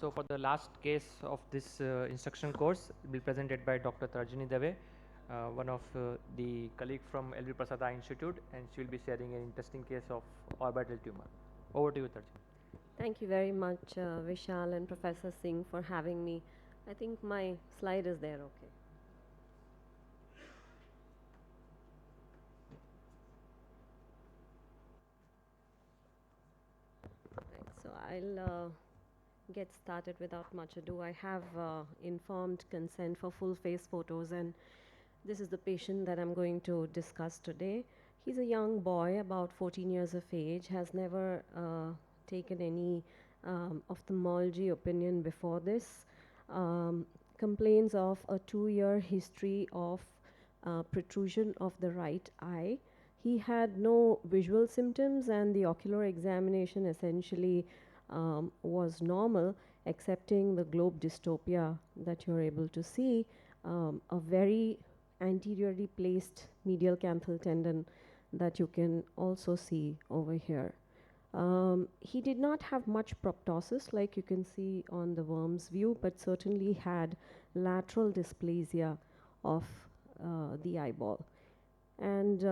So for the last case of this instruction course, will be presented by Dr. Tarjani, one of the colleague from LV Prasad Eye Institute, and she will be sharing an interesting case of orbital tumor. Over to you, Tarjani. Thank you very much, Vishal and Professor Singh, for having me. I think my slide is there, okay. Right, so I'll get started without much ado. I have informed consent for full face photos, and this is the patient that I'm going to discuss today. He's a young boy, about 14 years of age, has never taken any ophthalmology opinion before this. Complains of a 2-year history of protrusion of the right eye. He had no visual symptoms, and the ocular examination essentially was normal, excepting the globe dystopia that you're able to see, a very anteriorly placed medial canthal tendon that you can also see over here. He did not have much proptosis like you can see on the worm's view, but certainly had lateral dysplasia of the eyeball. And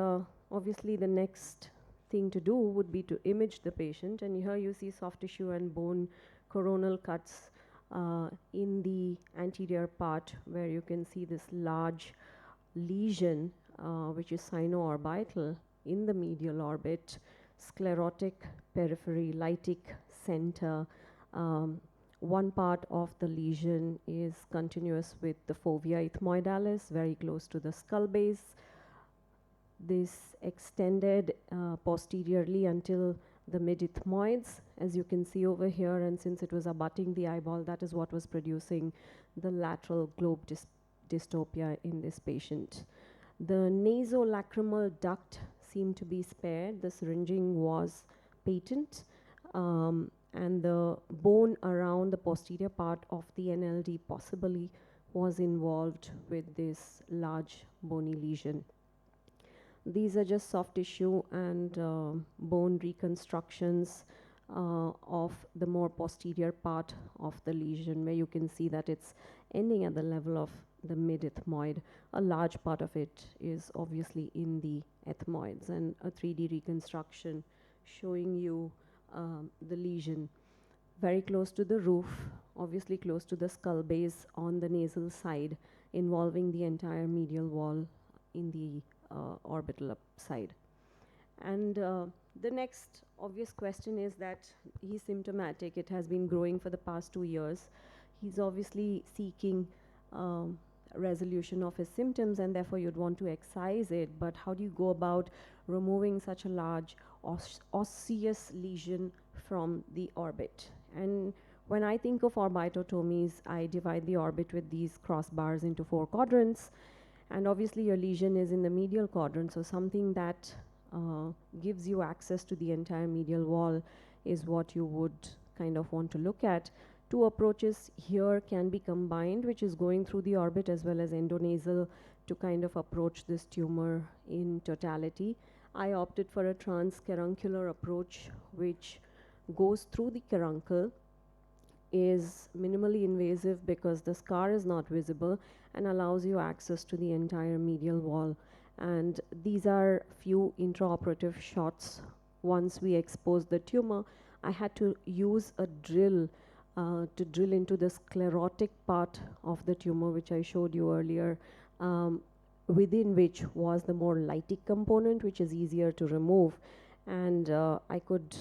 obviously the next thing to do would be to image the patient, and here you see soft tissue and bone coronal cuts in the anterior part where you can see this large lesion which is sino-orbital in the medial orbit, sclerotic periphery, lytic center. One part of the lesion is continuous with the fovea ethmoidalis, very close to the skull base. This extended posteriorly until the mid-ethmoids, as you can see over here, and since it was abutting the eyeball, that is what was producing the lateral globe dystopia in this patient. The nasolacrimal duct seemed to be spared. The syringing was patent, and the bone around the posterior part of the NLD possibly was involved with this large bony lesion. These are just soft tissue and bone reconstructions of the more posterior part of the lesion, where you can see that it's ending at the level of the mid-ethmoid. A large part of it is obviously in the ethmoids, and a 3D reconstruction showing you the lesion very close to the roof, obviously close to the skull base on the nasal side, involving the entire medial wall in the orbital side. And the next obvious question is that he's symptomatic. It has been growing for the past 2 years. He's obviously seeking resolution of his symptoms, and therefore you'd want to excise it. But how do you go about removing such a large osseous lesion from the orbit? And when I think of orbitotomies, I divide the orbit with these crossbars into 4 quadrants. And obviously your lesion is in the medial quadrant, so something that gives you access to the entire medial wall is what you would kind of want to look at. 2 approaches here can be combined, which is going through the orbit as well as endonasal, to kind of approach this tumor in totality. I opted for a transcaruncular approach, which goes through the caruncle, is minimally invasive because the scar is not visible, and allows you access to the entire medial wall. And these are few intraoperative shots. Once we exposed the tumor, I had to use a drill to drill into the sclerotic part of the tumor, which I showed you earlier, within which was the more lytic component, which is easier to remove. And I could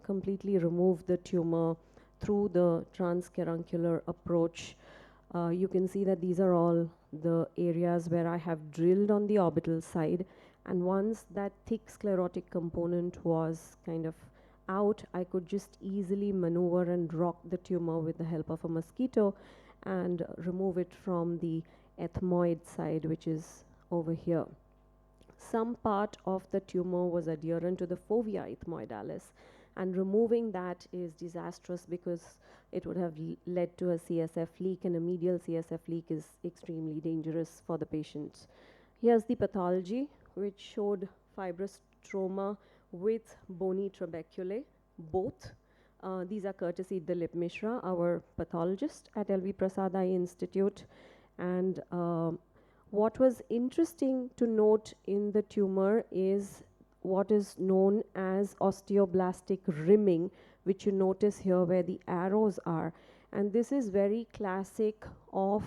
completely remove the tumor through the transcaruncular approach. You can see that these are all the areas where I have drilled on the orbital side, and once that thick sclerotic component was kind of out, I could just easily maneuver and rock the tumor with the help of a mosquito and remove it from the ethmoid side, which is over here. Some part of the tumor was adherent to the fovea ethmoidalis, and removing that is disastrous because it would have led to a CSF leak, and a medial CSF leak is extremely dangerous for the patient. Here's the pathology, which showed fibrous stroma with bony trabeculae, both These are courtesy Dilip Mishra, our pathologist at LV Prasad Eye Institute. And what was interesting to note in the tumor is what is known as osteoblastic rimming, which you notice here where the arrows are. And this is very classic of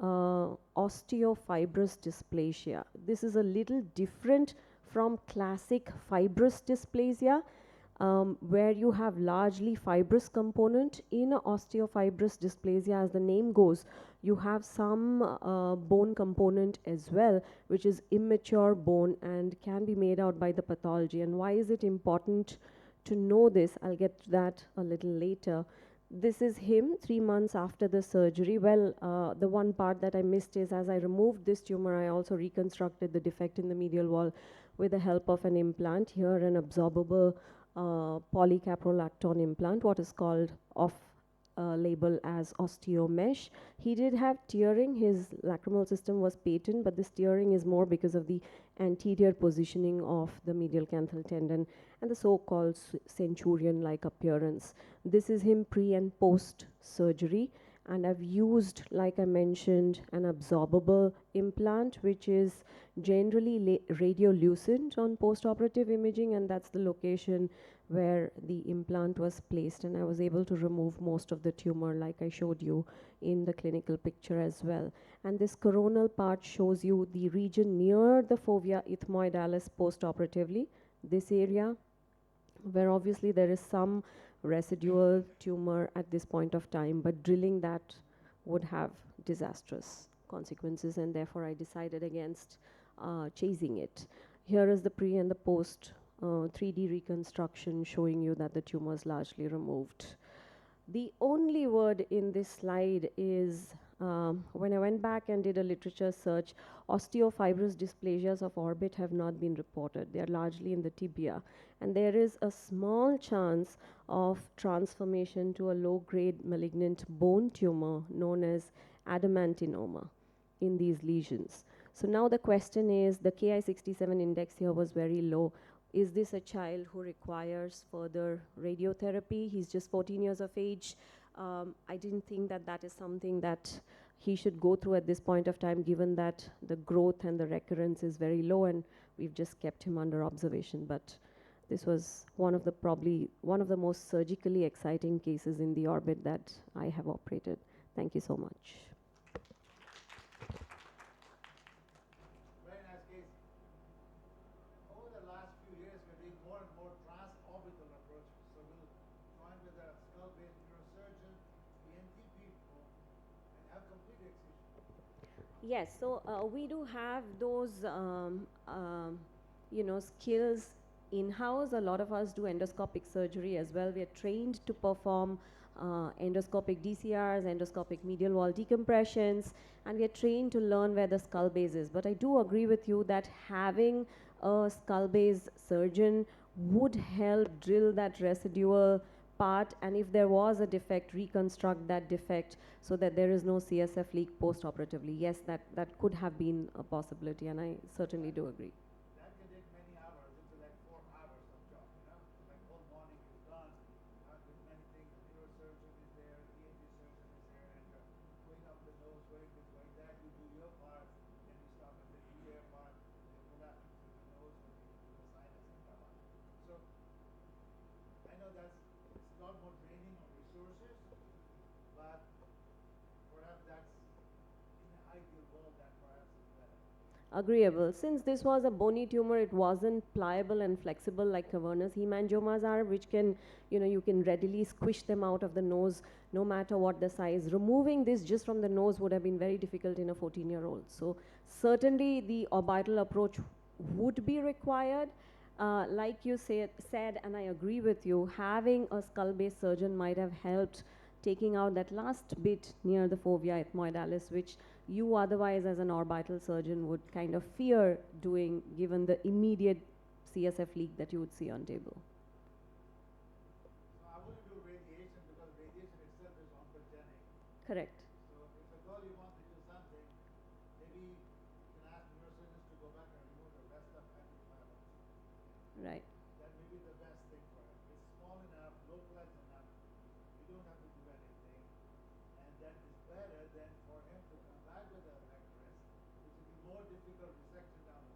osteofibrous dysplasia. This is a little different from classic fibrous dysplasia, where you have largely fibrous component. In osteofibrous dysplasia, as the name goes, you have some bone component as well, which is immature bone and can be made out by the pathology. And why is it important to know this? I'll get to that a little later. This is him 3 months after the surgery. Well, the one part that I missed is as I removed this tumor, I also reconstructed the defect in the medial wall with the help of an implant. Here, an absorbable polycaprolactone implant, what is called off label as osteomesh. He did have tearing. His lacrimal system was patent, but this tearing is more because of the anterior positioning of the medial canthal tendon and the so-called centurion-like appearance. This is him pre and post surgery. And I've used, like I mentioned, an absorbable implant, which is generally radiolucent on post-operative imaging, and that's the location where the implant was placed. And I was able to remove most of the tumor, like I showed you in the clinical picture as well. And this coronal part shows you the region near the fovea ethmoidalis post-operatively, this area, where obviously there is some residual tumor at this point of time, but drilling that would have disastrous consequences, and therefore I decided against chasing it. Here is the pre and the post 3D reconstruction showing you that the tumor is largely removed. The only word in this slide is, when I went back and did a literature search, osteofibrous dysplasias of orbit have not been reported. They are largely in the tibia. And there is a small chance of transformation to a low-grade malignant bone tumor known as adamantinoma in these lesions. So now the question is, the Ki-67 index here was very low. Is this a child who requires further radiotherapy? He's just 14 years of age. I didn't think that that is something that he should go through at this point of time, given that the growth and the recurrence is very low, and we've just kept him under observation. But this was probably one of the most surgically exciting cases in the orbit that I have operated. Thank you so much. Yes, so we do have those, skills in-house. A lot of us do endoscopic surgery as well. We are trained to perform endoscopic DCRs, endoscopic medial wall decompressions, and we are trained to learn where the skull base is. But I do agree with you that having a skull base surgeon would help drill that residual part, and if there was a defect, reconstruct that defect so that there is no CSF leak post-operatively. Yes, that could have been a possibility, and I certainly do agree. That can take many hours, into like 4 hours of job, like whole morning is done, with many things, the neurosurgeon is there, the ENT surgeon is there, and going up the nose, going this, going that, you do your part, and you stop at the ear part, and you go back to the nose, and you do the sinus and come on. So, I know it's a lot more draining of resources, but perhaps that's in the ideal world that perhaps is better. Agreeable. Since this was a bony tumor, it wasn't pliable and flexible like cavernous hemangiomas are, which can, you can readily squish them out of the nose no matter what the size. Removing this just from the nose would have been very difficult in a 14-year-old. So certainly the orbital approach would be required. Like you said, and I agree with you, having a skull-based surgeon might have helped taking out that last bit near the fovea ethmoidalis, which you otherwise as an orbital surgeon would kind of fear doing, given the immediate CSF leak that you would see on table. So I wouldn't do radiation because radiation itself is oncogenic. Correct. So if at all you want to do something, maybe you can ask the neurosurgeons to go back and remove the rest of anticoagulants. Right. That may be the best thing for it. It's small enough, localized enough, surgical resection down the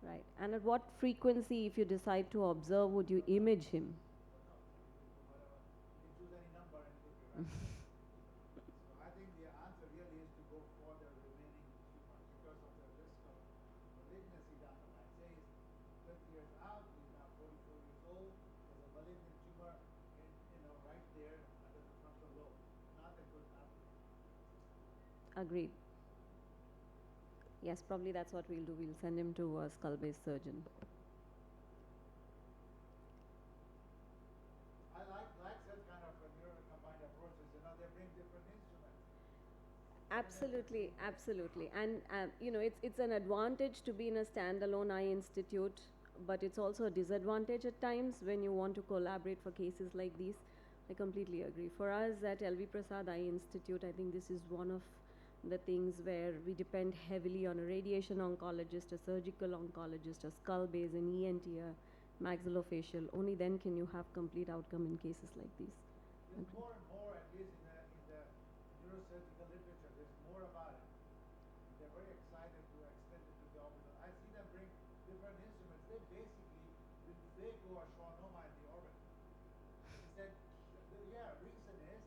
line. Right. And at what frequency, if you decide to observe, would you image him? Don't know. You can choose any number and it will be right. So I think the answer really is to go for the remaining tumor because of the risk of malignancy down the line. Say he's 20 years out, he's now 44 years old, there's a malignant tumor right there under the frontal lobe. Not a good outcome. Agreed. Yes, probably that's what we'll do. We'll send him to a skull-based surgeon. I like that kind of neuro-combined approaches. They bring different instruments. Absolutely, absolutely. And it's an advantage to be in a standalone eye institute, but it's also a disadvantage at times when you want to collaborate for cases like these. I completely agree. For us at LV Prasad Eye Institute, I think this is one of the things where we depend heavily on a radiation oncologist, a surgical oncologist, a skull-based, an ENT, a maxillofacial. Only then can you have complete outcome in cases like these. There's more and more, at least in the neurosurgical literature, there's more about it. They're very excited to extend it to the orbital. I see them bring different instruments. They basically will phaco a schwannoma in the orbit. He said, reason is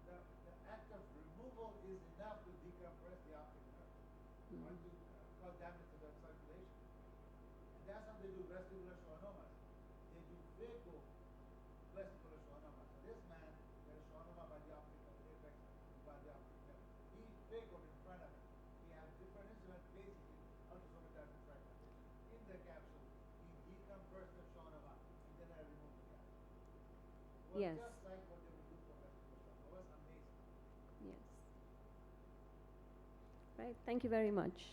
the act of removal is enough to decompress the optic nerve or to cause damage to the circulation. And that's how they do vestibular schwannomas. They do phaco vestibular schwannoma. So this man had a schwannoma by the optical apex, by the optic nerve. He phacoed in front of him. He had different instruments, basically ultrasonographic fragmentation. In the capsule, he decompressed the schwannoma, and then I removed the capsule. It was Yes. just like what they would do for vestibular schwannoma. It was amazing. Yes. Right. Thank you very much.